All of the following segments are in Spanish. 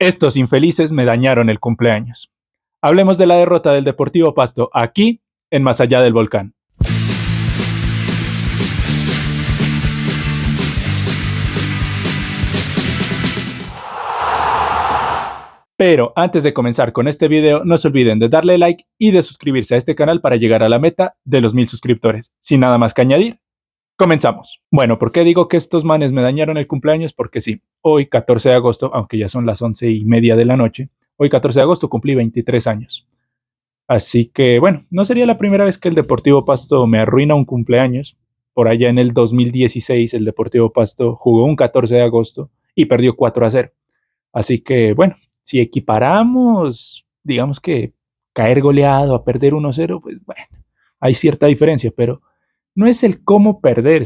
Estos infelices me dañaron el cumpleaños. Hablemos de la derrota del Deportivo Pasto aquí, en Más Allá del Volcán. Pero antes de comenzar con este video, no se olviden de darle like y de suscribirse a este canal para llegar a la meta de los 1000 suscriptores. Sin nada más que añadir, comenzamos. Bueno, ¿por qué digo que estos manes me dañaron el cumpleaños? Porque sí, hoy 14 de agosto, aunque ya son las 11:30 de la noche, hoy 14 de agosto cumplí 23 años. Así que, bueno, no sería la primera vez que el Deportivo Pasto me arruina un cumpleaños. Por allá en el 2016 el Deportivo Pasto jugó un 14 de agosto y perdió 4-0. Así que, bueno, si equiparamos, digamos que caer goleado a perder 1-0, pues bueno, hay cierta diferencia, pero no es el cómo perder,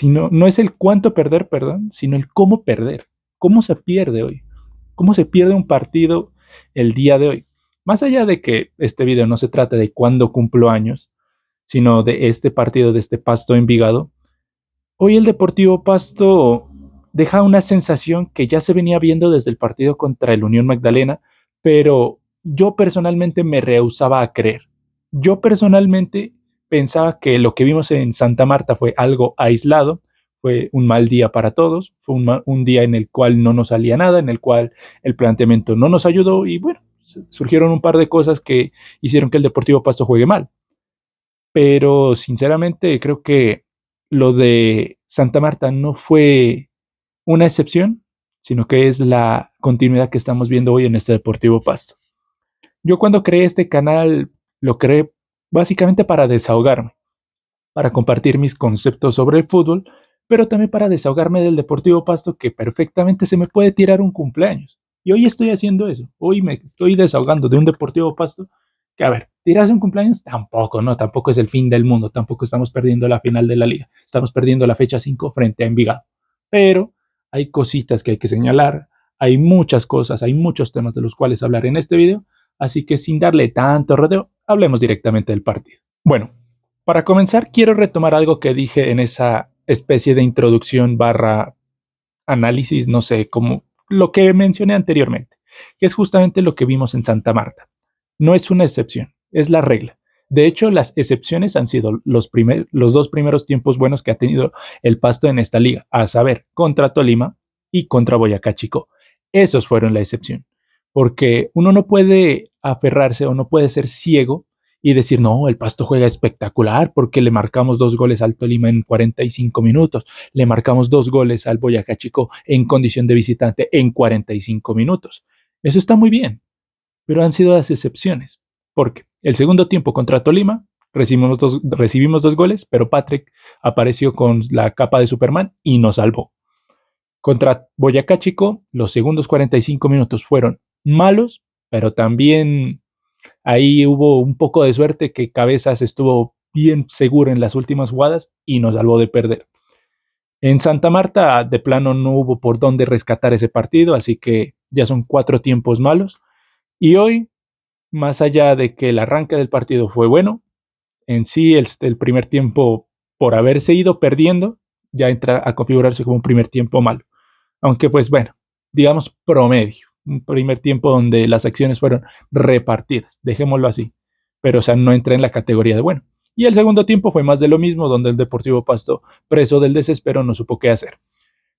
no es el cuánto perder, perdón, sino el cómo perder. ¿Cómo se pierde hoy? ¿Cómo se pierde un partido el día de hoy? Más allá de que este video no se trate de cuándo cumplo años, sino de este partido, de este Pasto Envigado, hoy el Deportivo Pasto deja una sensación que ya se venía viendo desde el partido contra el Unión Magdalena, pero yo personalmente me rehusaba a creer. Yo personalmente pensaba que lo que vimos en Santa Marta fue algo aislado, fue un mal día para todos, fue un día en el cual no nos salía nada, en el cual el planteamiento no nos ayudó y bueno, surgieron un par de cosas que hicieron que el Deportivo Pasto juegue mal. Pero sinceramente creo que lo de Santa Marta no fue una excepción, sino que es la continuidad que estamos viendo hoy en este Deportivo Pasto. Yo cuando creé este canal lo creé básicamente para desahogarme, para compartir mis conceptos sobre el fútbol, pero también para desahogarme del Deportivo Pasto que perfectamente se me puede tirar un cumpleaños. Y hoy estoy haciendo eso, hoy me estoy desahogando de un Deportivo Pasto que, a ver, tirarse un cumpleaños tampoco, ¿no? Tampoco es el fin del mundo, tampoco estamos perdiendo la final de la liga, estamos perdiendo la fecha 5 frente a Envigado. Pero hay cositas que hay que señalar, hay muchas cosas, hay muchos temas de los cuales hablar en este video, así que sin darle tanto rodeo, hablemos directamente del partido. Bueno, para comenzar quiero retomar algo que dije en esa especie de introducción barra análisis, no sé, como lo que mencioné anteriormente, que es justamente lo que vimos en Santa Marta. No es una excepción, es la regla. De hecho, las excepciones han sido los dos primeros tiempos buenos que ha tenido el Pasto en esta liga, a saber, contra Tolima y contra Boyacá Chico. Esos fueron la excepción, porque uno no puede aferrarse o no puede ser ciego y decir, no, el Pasto juega espectacular porque le marcamos 2 goles al Tolima en 45 minutos, le marcamos 2 goles al Boyacá Chico en condición de visitante en 45 minutos. Eso está muy bien, pero han sido las excepciones, porque el segundo tiempo contra Tolima recibimos 2 goles, pero Patrick apareció con la capa de Superman y nos salvó. Contra Boyacá Chico, los segundos 45 minutos fueron malos, pero también ahí hubo un poco de suerte que Cabezas estuvo bien seguro en las últimas jugadas y nos salvó de perder. En Santa Marta, de plano, no hubo por dónde rescatar ese partido, así que ya son 4 tiempos malos. Y hoy, más allá de que el arranque del partido fue bueno, en sí el primer tiempo, por haberse ido perdiendo, ya entra a configurarse como un primer tiempo malo. Aunque pues bueno, digamos promedio, un primer tiempo donde las acciones fueron repartidas, dejémoslo así, pero o sea, no entra en la categoría de bueno. Y el segundo tiempo fue más de lo mismo, donde el Deportivo Pasto, preso del desespero, no supo qué hacer.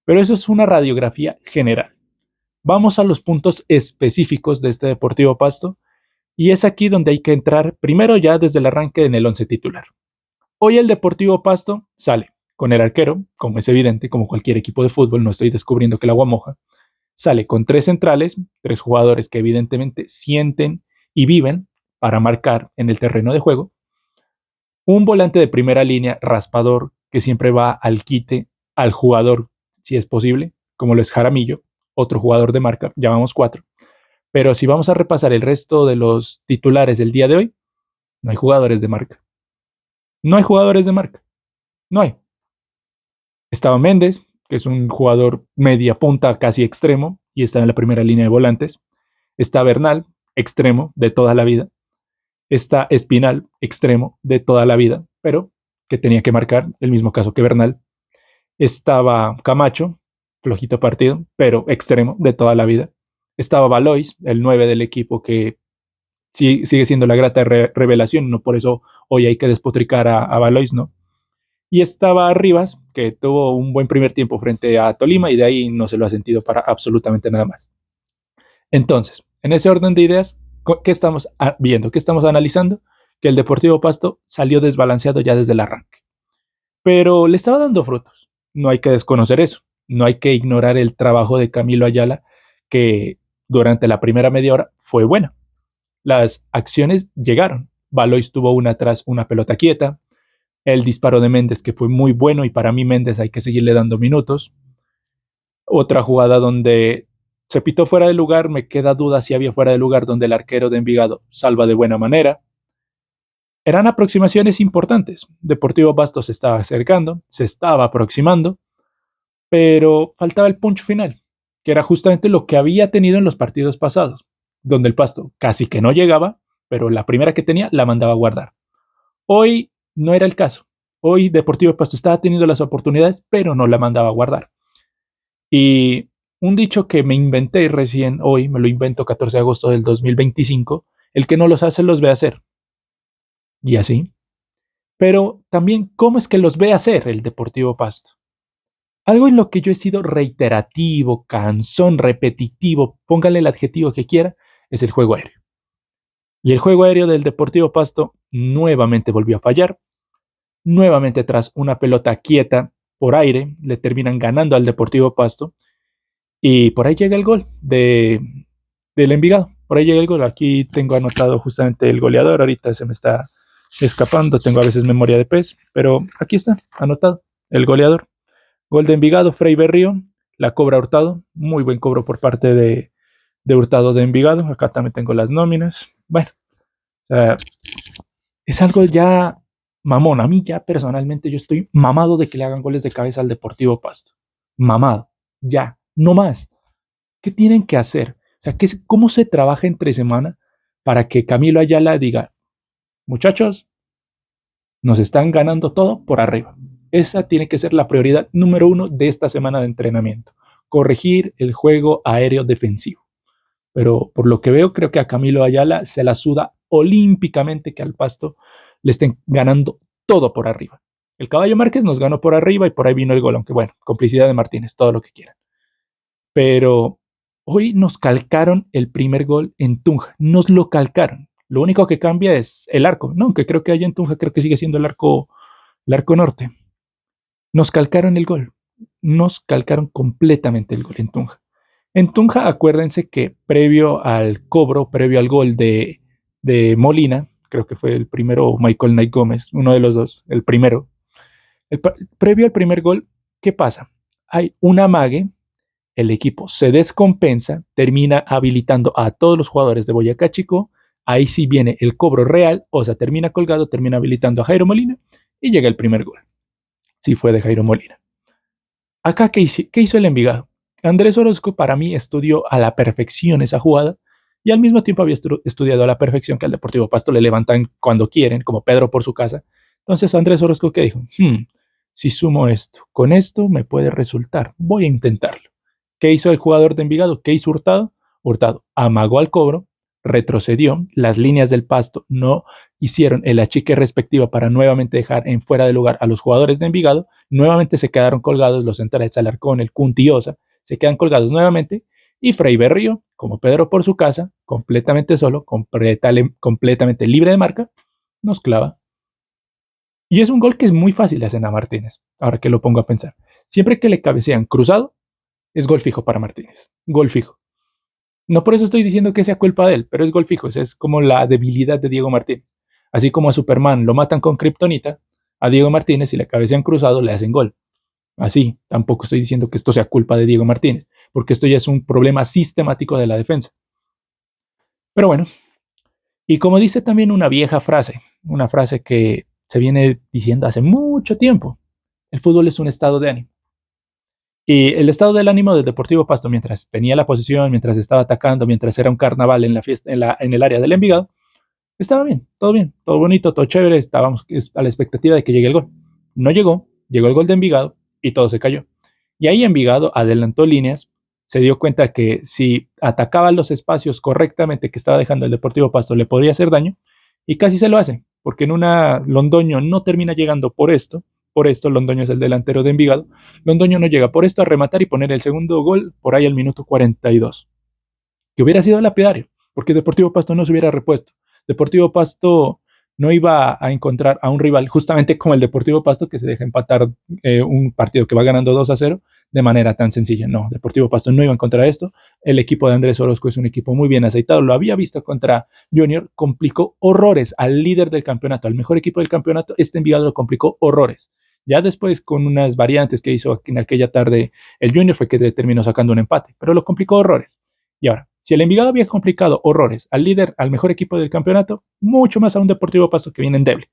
Pero eso es una radiografía general. Vamos a los puntos específicos de este Deportivo Pasto, y es aquí donde hay que entrar primero ya desde el arranque en el 11 titular. Hoy el Deportivo Pasto sale con el arquero, como es evidente, como cualquier equipo de fútbol, no estoy descubriendo que el agua moja, sale con 3 centrales, 3 jugadores que evidentemente sienten y viven para marcar en el terreno de juego, un volante de primera línea raspador que siempre va al quite al jugador, si es posible, como lo es Jaramillo, otro jugador de marca, llamamos 4. Pero si vamos a repasar el resto de los titulares del día de hoy, no hay jugadores de marca. No hay jugadores de marca. No hay. Estaba Méndez, que es un jugador media punta, casi extremo, y está en la primera línea de volantes. Está Bernal, extremo de toda la vida. Está Espinal, extremo de toda la vida, pero que tenía que marcar, el mismo caso que Bernal. Estaba Camacho, flojito partido, pero extremo de toda la vida. Estaba Valois, el 9 del equipo, que sigue siendo la grata revelación, no por eso hoy hay que despotricar a Valois, ¿no? Y estaba Rivas, que tuvo un buen primer tiempo frente a Tolima y de ahí no se lo ha sentido para absolutamente nada más. Entonces, en ese orden de ideas, ¿qué estamos viendo? ¿Qué estamos analizando? Que el Deportivo Pasto salió desbalanceado ya desde el arranque. Pero le estaba dando frutos. No hay que desconocer eso. No hay que ignorar el trabajo de Camilo Ayala, que durante la primera media hora fue buena. Las acciones llegaron. Valois tuvo una tras una pelota quieta. El disparo de Méndez, que fue muy bueno, y para mí Méndez hay que seguirle dando minutos. Otra jugada donde se pitó fuera de lugar, me queda duda si había fuera de lugar, donde el arquero de Envigado salva de buena manera. Eran aproximaciones importantes. Deportivo Pasto se estaba acercando, se estaba aproximando, pero faltaba el punch final, que era justamente lo que había tenido en los partidos pasados, donde el Pasto casi que no llegaba, pero la primera que tenía la mandaba a guardar. Hoy no era el caso. Hoy Deportivo Pasto estaba teniendo las oportunidades, pero no la mandaba a guardar. Y un dicho que me inventé recién hoy, me lo invento 14 de agosto del 2025, el que no los hace los ve hacer. Y así. Pero también, ¿cómo es que los ve hacer el Deportivo Pasto? Algo en lo que yo he sido reiterativo, cansón, repetitivo, póngale el adjetivo que quiera, es el juego aéreo. Y el juego aéreo del Deportivo Pasto nuevamente volvió a fallar. Nuevamente, tras una pelota quieta por aire, le terminan ganando al Deportivo Pasto. Y por ahí llega el gol del Envigado. Por ahí llega el gol. Aquí tengo anotado justamente el goleador. Ahorita se me está escapando. Tengo a veces memoria de pez. Pero aquí está, anotado. El goleador. Gol de Envigado, Frei Berrío. La cobra Hurtado. Muy buen cobro por parte de Hurtado de Envigado. Acá también tengo las nóminas. Bueno, o sea, es algo ya mamón. A mí ya personalmente yo estoy mamado de que le hagan goles de cabeza al Deportivo Pasto. Mamado. Ya. No más. ¿Qué tienen que hacer? O sea, ¿cómo se trabaja entre semana para que Camilo Ayala diga, muchachos, nos están ganando todo por arriba? Esa tiene que ser la prioridad número uno de esta semana de entrenamiento. Corregir el juego aéreo defensivo. Pero por lo que veo, creo que a Camilo Ayala se la suda olímpicamente que al Pasto le estén ganando todo por arriba. El Caballo Márquez nos ganó por arriba y por ahí vino el gol, aunque bueno, complicidad de Martínez, todo lo que quieran. Pero hoy nos calcaron el primer gol en Tunja, nos lo calcaron. Lo único que cambia es el arco, ¿no? Aunque creo que allá en Tunja creo que sigue siendo el arco norte. Nos calcaron el gol, nos calcaron completamente el gol en Tunja. En Tunja, acuérdense que previo al cobro, previo al gol de Molina, creo que fue el primero Michael Knight Gómez, uno de los dos, el primero. Previo al primer gol, ¿qué pasa? Hay un amague, el equipo se descompensa, termina habilitando a todos los jugadores de Boyacá Chico, ahí sí viene el cobro real, o sea, termina colgado, termina habilitando a Jairo Molina y llega el primer gol. Sí fue de Jairo Molina. Acá, ¿qué hizo el Envigado? Andrés Orozco para mí estudió a la perfección esa jugada y al mismo tiempo había estudiado a la perfección que al Deportivo Pasto le levantan cuando quieren, como Pedro por su casa. Entonces Andrés Orozco, ¿qué dijo? Si sumo esto con esto me puede resultar, voy a intentarlo. ¿Qué hizo el jugador de Envigado? ¿Qué hizo Hurtado? Hurtado amagó al cobro, retrocedió, las líneas del Pasto no hicieron el achique respectivo para nuevamente dejar en fuera de lugar a los jugadores de Envigado, nuevamente se quedaron colgados los centrales Alarcón, el Cuntiosa, se quedan colgados nuevamente, y Frei Berrío, como Pedro por su casa, completamente solo, completamente libre de marca, nos clava. Y es un gol que es muy fácil de hacer a Martínez, ahora que lo pongo a pensar. Siempre que le cabecean cruzado, es gol fijo para Martínez, gol fijo. No por eso estoy diciendo que sea culpa de él, pero es gol fijo, es como la debilidad de Diego Martínez. Así como a Superman lo matan con kriptonita, a Diego Martínez si le cabecean cruzado le hacen gol. Así, tampoco estoy diciendo que esto sea culpa de Diego Martínez, porque esto ya es un problema sistemático de la defensa. Pero bueno, y como dice también una frase que se viene diciendo hace mucho tiempo, el fútbol es un estado de ánimo. Y el estado del ánimo del Deportivo Pasto, mientras tenía la posición, mientras estaba atacando, mientras era un carnaval en la fiesta, en el área del Envigado, estaba bien, todo bonito, todo chévere, estábamos a la expectativa de que llegue el gol. No llegó, llegó el gol de Envigado y todo se cayó. Y ahí Envigado adelantó líneas, se dio cuenta que si atacaba los espacios correctamente que estaba dejando el Deportivo Pasto le podría hacer daño, y casi se lo hace, porque en una Londoño no termina llegando por esto Londoño es el delantero de Envigado, Londoño no llega por esto a rematar y poner el segundo gol por ahí al minuto 42, que hubiera sido lapidario, porque Deportivo Pasto no se hubiera repuesto. Deportivo Pasto no iba a encontrar a un rival justamente como el Deportivo Pasto que se deja empatar un partido que va ganando 2-0 de manera tan sencilla. No, Deportivo Pasto no iba a encontrar esto. El equipo de Andrés Orozco es un equipo muy bien aceitado. Lo había visto contra Junior, complicó horrores al líder del campeonato, al mejor equipo del campeonato. Este Envigado lo complicó horrores. Ya después, con unas variantes que hizo en aquella tarde el Junior, fue que terminó sacando un empate, pero lo complicó horrores. Y ahora, si el Envigado había complicado horrores al líder, al mejor equipo del campeonato, mucho más a un Deportivo Pasto que viene endeble.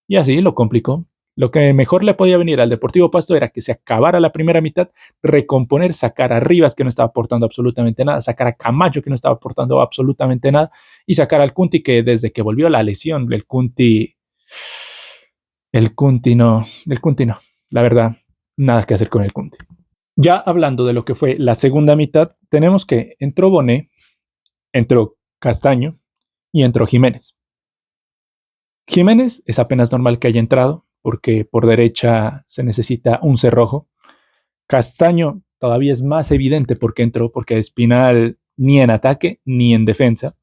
Y así lo complicó. Lo que mejor le podía venir al Deportivo Pasto era que se acabara la primera mitad, recomponer, sacar a Rivas, que no estaba aportando absolutamente nada, sacar a Camacho, que no estaba aportando absolutamente nada, y sacar al Cunti, que desde que volvió la lesión, el Cunti no, la verdad, nada que hacer con el Cunti. Ya hablando de lo que fue la segunda mitad, tenemos que entró Bonet, entró Castaño y entró Jiménez. Jiménez es apenas normal que haya entrado, porque por derecha se necesita un cerrojo. Castaño todavía es más evidente porque entró, porque Espinal ni en ataque ni en defensa.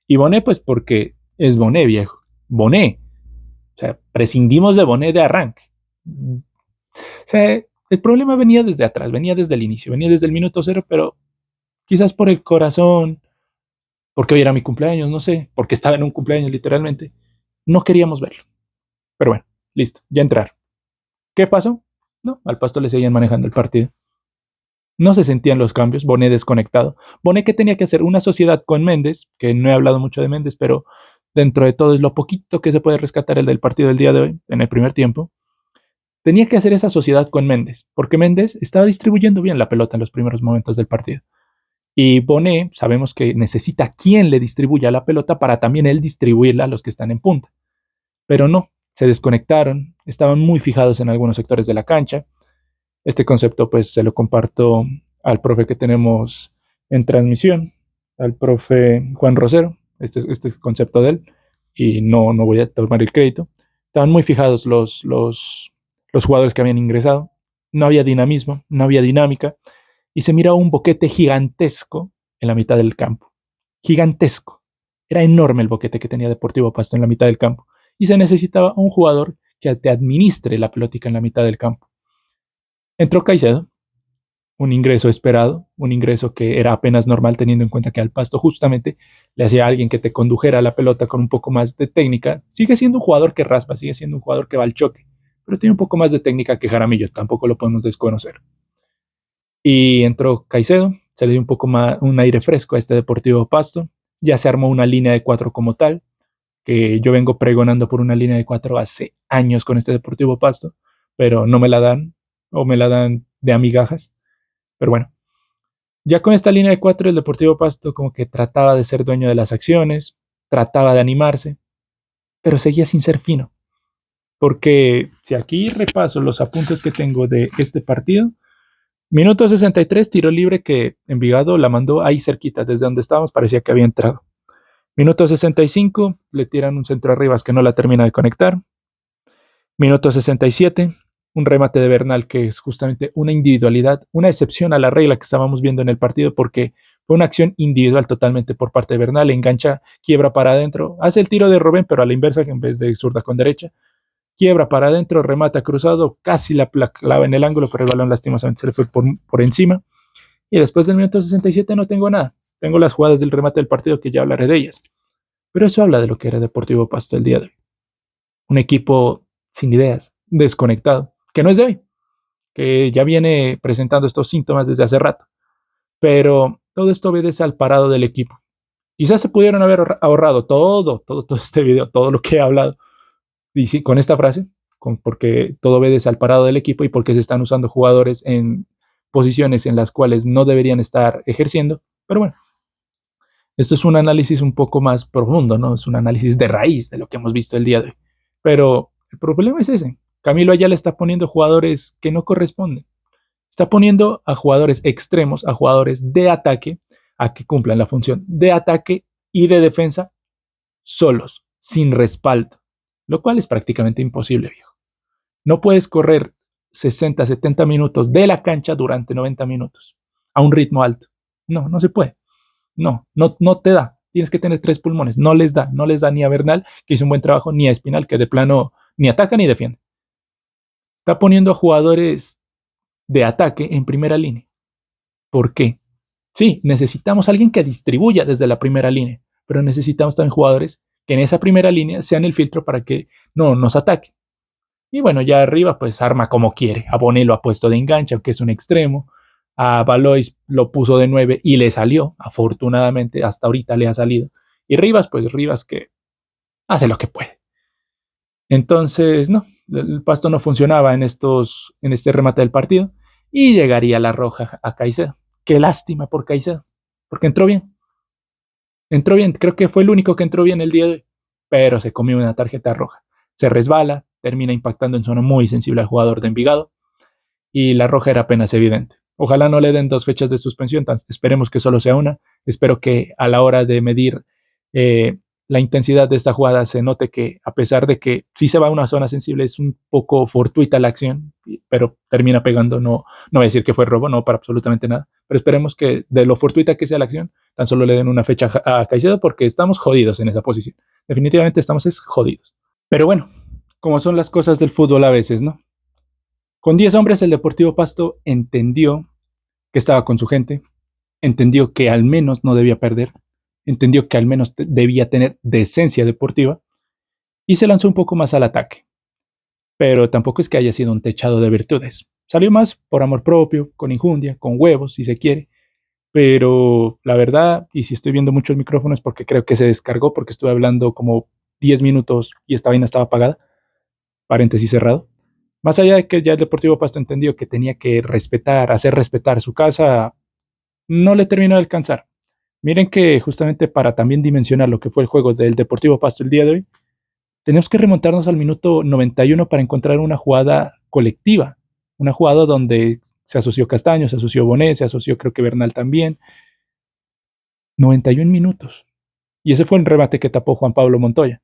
Y Bonet, pues porque es Bonet, viejo. Bonet. O sea, prescindimos de Bonet de arranque. O sea, el problema venía desde atrás, venía desde el inicio, venía desde el minuto cero, pero quizás por el corazón, porque hoy era mi cumpleaños, no sé, porque estaba en un cumpleaños literalmente, no queríamos verlo. Pero bueno, listo, ya entraron. ¿Qué pasó? No, al Pasto le seguían manejando el partido. No se sentían los cambios, Bonet desconectado. Bonet que tenía que hacer una sociedad con Méndez, que no he hablado mucho de Méndez, pero dentro de todo es lo poquito que se puede rescatar el del partido del día de hoy, en el primer tiempo. Tenía que hacer esa sociedad con Méndez, porque Méndez estaba distribuyendo bien la pelota en los primeros momentos del partido. Y Bonet sabemos que necesita quien le distribuya la pelota para también él distribuirla a los que están en punta. Pero no, se desconectaron, estaban muy fijados en algunos sectores de la cancha. Este concepto pues se lo comparto al profe que tenemos en transmisión, al profe Juan Rosero, este concepto de él, y no voy a tomar el crédito. Estaban muy fijados los jugadores que habían ingresado, no había dinamismo, no había dinámica, y se miraba un boquete gigantesco en la mitad del campo. Gigantesco. Era enorme el boquete que tenía Deportivo Pasto en la mitad del campo, y se necesitaba un jugador que te administre la pelótica en la mitad del campo. Entró Caicedo, un ingreso esperado, un ingreso que era apenas normal teniendo en cuenta que al Pasto justamente le hacía a alguien que te condujera la pelota con un poco más de técnica. Sigue siendo un jugador que raspa, sigue siendo un jugador que va al choque, pero tiene un poco más de técnica que Jaramillo, tampoco lo podemos desconocer. Y entró Caicedo, se le dio un poco más, un aire fresco a este Deportivo Pasto, ya se armó una línea de 4 como tal, que yo vengo pregonando por una línea de 4 hace años con este Deportivo Pasto, pero no me la dan, o me la dan de amigajas. Pero bueno, ya con esta línea de 4 el Deportivo Pasto como que trataba de ser dueño de las acciones, trataba de animarse, pero seguía sin ser fino. Porque si aquí repaso los apuntes que tengo de este partido, minuto 63, tiro libre que Envigado la mandó ahí cerquita, desde donde estábamos parecía que había entrado. Minuto 65, le tiran un centro arriba que no la termina de conectar. Minuto 67, un remate de Bernal que es justamente una individualidad, una excepción a la regla que estábamos viendo en el partido porque fue una acción individual totalmente por parte de Bernal, engancha, quiebra para adentro, hace el tiro de Robben pero a la inversa en vez de zurda con derecha, quiebra para adentro, remata cruzado, casi la clava en el ángulo, pero el balón lastimosamente se le fue por encima. Y después del minuto 67 no tengo nada, tengo las jugadas del remate del partido que ya hablaré de ellas. Pero eso habla de lo que era Deportivo Pasto el día de hoy. Un equipo sin ideas, desconectado, que no es de hoy, que ya viene presentando estos síntomas desde hace rato. Pero todo esto obedece al parado del equipo. Quizás se pudieron haber ahorrado todo este video, todo lo que he hablado con esta frase, porque todo obedece al parado del equipo y porque se están usando jugadores en posiciones en las cuales no deberían estar ejerciendo. Pero bueno, esto es un análisis un poco más profundo, ¿no? Es un análisis de raíz de lo que hemos visto el día de hoy. Pero el problema es ese. Camilo Ayala está poniendo jugadores que no corresponden. Está poniendo a jugadores extremos, a jugadores de ataque, a que cumplan la función de ataque y de defensa solos, sin respaldo, lo cual es prácticamente imposible, viejo. No puedes correr 60, 70 minutos de la cancha durante 90 minutos a un ritmo alto. No, no se puede. No te da. Tienes que tener 3 pulmones. No les da ni a Bernal, que hizo un buen trabajo, ni a Espinal, que de plano ni ataca ni defiende. Está poniendo a jugadores de ataque en primera línea. ¿Por qué? Sí, necesitamos a alguien que distribuya desde la primera línea, pero necesitamos también jugadores que en esa primera línea sean el filtro para que no nos ataque. Y bueno, ya arriba pues arma como quiere. A Bonet lo ha puesto de enganche, aunque es un extremo. A Valois lo puso de 9 y le salió. Afortunadamente, hasta ahorita le ha salido. Y Rivas, pues Rivas que hace lo que puede. Entonces, no, el Pasto no funcionaba en este remate del partido. Y llegaría la roja a Caicedo. Qué lástima por Caicedo, porque entró bien. Entró bien, creo que fue el único que entró bien el día de hoy. Pero se comió una tarjeta roja. Se resbala, termina impactando en zona muy sensible al jugador de Envigado y la roja era apenas evidente. Ojalá no le den 2 fechas de suspensión, esperemos que solo sea una. Espero que a la hora de medir la intensidad de esta jugada se note que a pesar de que sí se va a una zona sensible, es un poco fortuita la acción, pero termina pegando. No voy a decir que fue robo, no para absolutamente nada, pero esperemos que de lo fortuita que sea la acción, tan solo le den una fecha a Caicedo porque estamos jodidos en esa posición. Definitivamente estamos jodidos. Pero bueno, como son las cosas del fútbol a veces, ¿no? Con 10 hombres el Deportivo Pasto entendió que estaba con su gente, entendió que al menos no debía perder, entendió que al menos debía tener decencia deportiva y se lanzó un poco más al ataque. Pero tampoco es que haya sido un techado de virtudes. Salió más por amor propio, con injundia, con huevos, si se quiere. Pero la verdad, y si estoy viendo mucho el micrófono es porque creo que se descargó, porque estuve hablando como 10 minutos y esta vaina estaba apagada. Paréntesis cerrado. Más allá de que ya el Deportivo Pasto entendió que tenía que respetar, hacer respetar su casa, no le terminó de alcanzar. Miren que justamente para también dimensionar lo que fue el juego del Deportivo Pasto el día de hoy, tenemos que remontarnos al minuto 91 para encontrar una jugada colectiva, una jugada donde se asoció Castaño, se asoció Bonet, se asoció creo que Bernal también. 91 minutos. Y ese fue el remate que tapó Juan Pablo Montoya.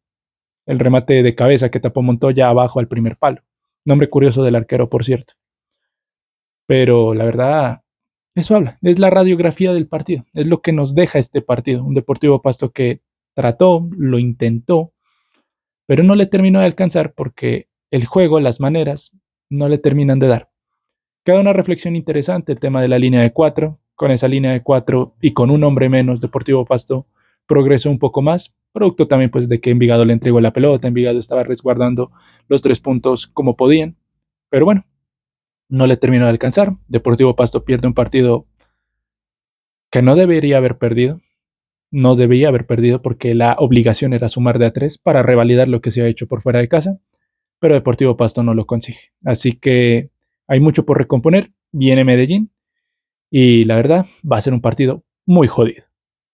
El remate de cabeza que tapó Montoya abajo al primer palo. Nombre curioso del arquero, por cierto. Pero la verdad, eso habla. Es la radiografía del partido. Es lo que nos deja este partido. Un Deportivo Pasto que trató, lo intentó, pero no le terminó de alcanzar porque el juego, las maneras, no le terminan de dar. Queda una reflexión interesante el tema de la línea de 4. Con esa línea de 4 y con un hombre menos, Deportivo Pasto progresó un poco más, producto también pues de que Envigado le entregó la pelota, Envigado estaba resguardando los 3 puntos como podían, pero bueno, no le terminó de alcanzar. Deportivo Pasto pierde un partido que no debería haber perdido, no debía haber perdido porque la obligación era sumar de a 3 para revalidar lo que se ha hecho por fuera de casa, pero Deportivo Pasto no lo consigue. Así que hay mucho por recomponer, viene Medellín y la verdad va a ser un partido muy jodido.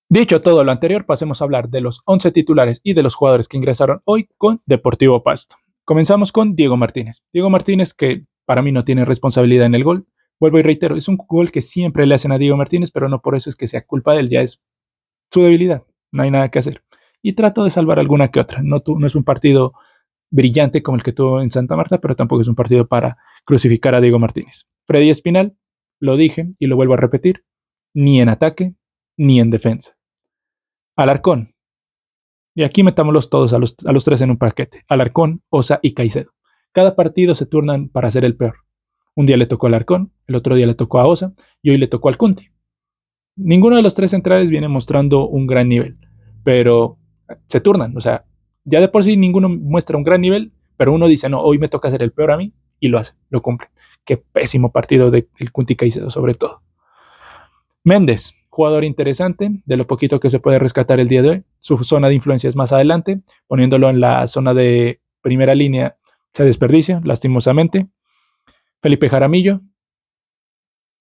Dicho todo lo anterior, pasemos a hablar de los 11 titulares y de los jugadores que ingresaron hoy con Deportivo Pasto. Comenzamos con Diego Martínez. Diego Martínez, que para mí no tiene responsabilidad en el gol. Vuelvo y reitero, es un gol que siempre le hacen a Diego Martínez, pero no por eso es que sea culpa de él, ya es su debilidad, no hay nada que hacer. Y trato de salvar alguna que otra. No es un partido brillante como el que tuvo en Santa Marta, pero tampoco es un partido para crucificar a Diego Martínez. Freddy Espinal, lo dije y lo vuelvo a repetir, ni en ataque ni en defensa. Alarcón. Y aquí metámoslos todos a los 3 en un paquete. Alarcón, Osa y Caicedo. Cada partido se turnan para ser el peor. Un día le tocó a Alarcón, el otro día le tocó a Osa y hoy le tocó al Cunti. Ninguno de los 3 centrales viene mostrando un gran nivel, pero se turnan. O sea, ya de por sí ninguno muestra un gran nivel, pero uno dice, no, hoy me toca ser el peor a mí y lo hace, lo cumple. Qué pésimo partido del Cunti Caicedo sobre todo. Méndez, jugador interesante, de lo poquito que se puede rescatar el día de hoy. Su zona de influencia es más adelante, poniéndolo en la zona de primera línea se desperdicia, lastimosamente. Felipe Jaramillo,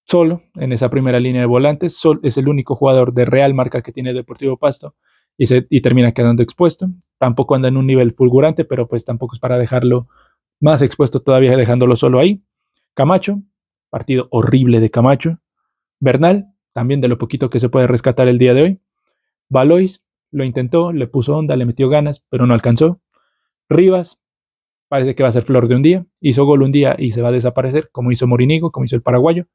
solo en esa primera línea de volantes, es el único jugador de real marca que tiene Deportivo Pasto y termina quedando expuesto. Tampoco anda en un nivel fulgurante, pero pues tampoco es para dejarlo más expuesto todavía dejándolo solo ahí. Camacho, partido horrible de Camacho. Bernal, también de lo poquito que se puede rescatar el día de hoy. Valois lo intentó, le puso onda, le metió ganas, pero no alcanzó. Rivas, parece que va a ser flor de un día. Hizo gol un día y se va a desaparecer, como hizo Morinigo, como hizo el paraguayo.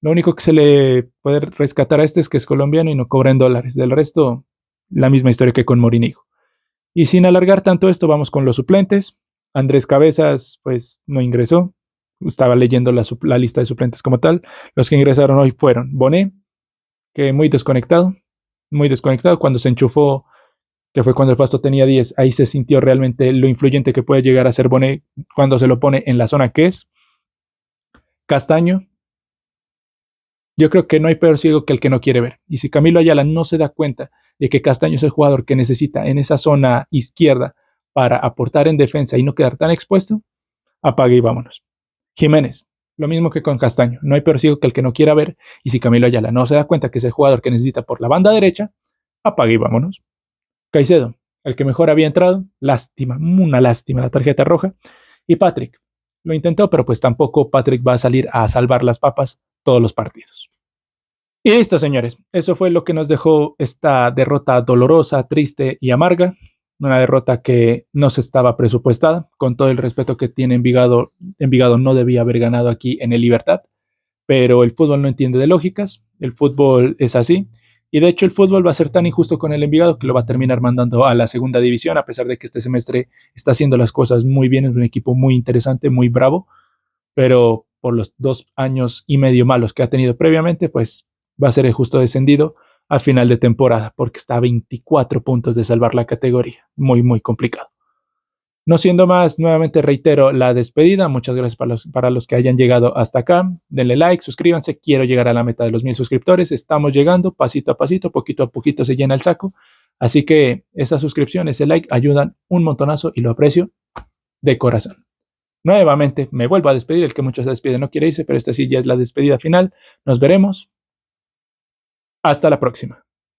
Lo único que se le puede rescatar a este es que es colombiano y no cobra en dólares. Del resto, la misma historia que con Morinigo. Y sin alargar tanto esto, vamos con los suplentes. Andrés Cabezas, pues no ingresó. Estaba leyendo la lista de suplentes como tal. Los que ingresaron hoy fueron Bonet, que muy desconectado. Muy desconectado. Cuando se enchufó, que fue cuando el Pasto tenía 10, ahí se sintió realmente lo influyente que puede llegar a ser Bonet cuando se lo pone en la zona que es. Castaño, yo creo que no hay peor ciego que el que no quiere ver. Y si Camilo Ayala no se da cuenta de que Castaño es el jugador que necesita en esa zona izquierda para aportar en defensa y no quedar tan expuesto, apague y vámonos. Jiménez, lo mismo que con Castaño. No hay peor ciego que el que no quiera ver. Y si Camilo Ayala no se da cuenta que es el jugador que necesita por la banda derecha, apague y vámonos. Caicedo, el que mejor había entrado, lástima, una lástima la tarjeta roja. Y Patrick, lo intentó, pero pues tampoco Patrick va a salir a salvar las papas todos los partidos. Y listo, señores. Eso fue lo que nos dejó esta derrota dolorosa, triste y amarga. Una derrota que no se estaba presupuestada. Con todo el respeto que tiene Envigado, Envigado no debía haber ganado aquí en el Libertad. Pero el fútbol no entiende de lógicas. El fútbol es así. Y de hecho el fútbol va a ser tan injusto con el Envigado que lo va a terminar mandando a la segunda división, a pesar de que este semestre está haciendo las cosas muy bien. Es un equipo muy interesante, muy bravo. Pero por los 2 años y medio malos que ha tenido previamente, pues va a ser el justo descendido al final de temporada, porque está a 24 puntos de salvar la categoría. Muy, muy complicado. No siendo más, nuevamente reitero la despedida. Muchas gracias para los que hayan llegado hasta acá. Denle like, suscríbanse. Quiero llegar a la meta de los 1000 suscriptores. Estamos llegando pasito a pasito, poquito a poquito se llena el saco. Así que esa suscripción, ese like ayudan un montonazo y lo aprecio de corazón. Nuevamente me vuelvo a despedir. El que muchos se despide no quiere irse, pero esta sí ya es la despedida final. Nos veremos. Hasta la próxima.